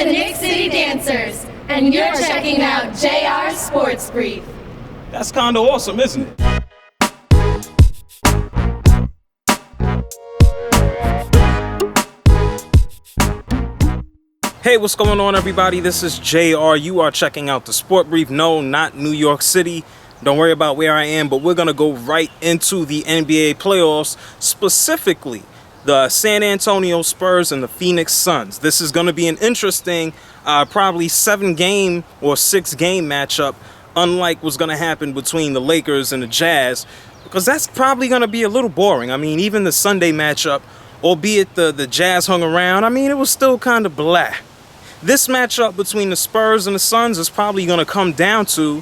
the Nick City Dancers, and you're checking out JRSportBrief. That's kind of awesome, isn't it? Hey, what's going on, everybody? This is JR. You are checking out the Sport Brief. No, not New York City. Don't worry about where I am, but we're going to go right into the NBA playoffs, specifically the San Antonio Spurs and the Phoenix Suns. This is going to be an interesting, probably 7-game or 6-game matchup, unlike what's going to happen between the Lakers and the Jazz, because that's probably going to be a little boring. I mean, even the Sunday matchup, albeit the Jazz hung around, I mean, it was still kind of blah. This matchup between the Spurs and the Suns is probably going to come down to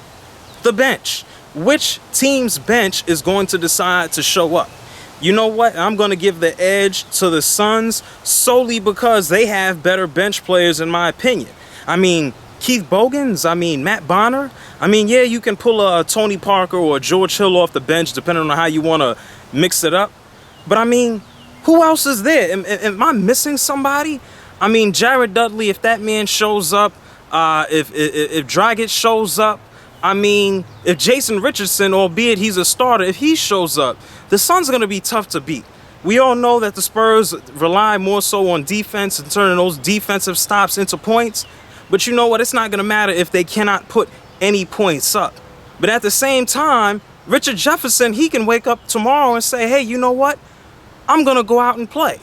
the bench. Which team's bench is going to decide to show up? You know what? I'm going to give the edge to the Suns solely because they have better bench players, in my opinion. I mean, Keith Bogans, Matt Bonner. Yeah, you can pull a Tony Parker or a George Hill off the bench, depending on how you want to mix it up. But who else is there? Am I missing somebody? Jared Dudley, if that man shows up, if Dragic shows up, if Jason Richardson, albeit he's a starter, if he shows up, the Suns are going to be tough to beat. We all know that the Spurs rely more so on defense and turning those defensive stops into points. But you know what? It's not going to matter if they cannot put any points up. But at the same time, Richard Jefferson, he can wake up tomorrow and say, hey, you know what? I'm going to go out and play.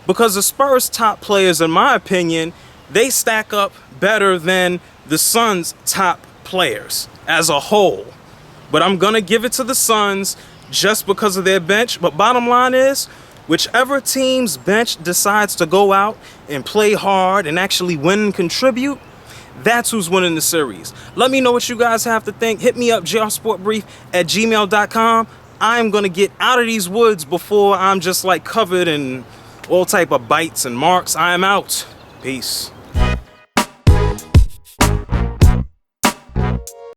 Because the Spurs' top players, in my opinion, they stack up better than the Suns' top players as a whole. But I'm going to give it to the Suns just because of their bench. But bottom line is, whichever team's bench decides to go out and play hard and actually win and contribute, that's who's winning the series. Let me know what you guys have to think. Hit me up, JRSportBrief@gmail.com. I'm going to get out of these woods before I'm just covered in all type of bites and marks. I am out. Peace.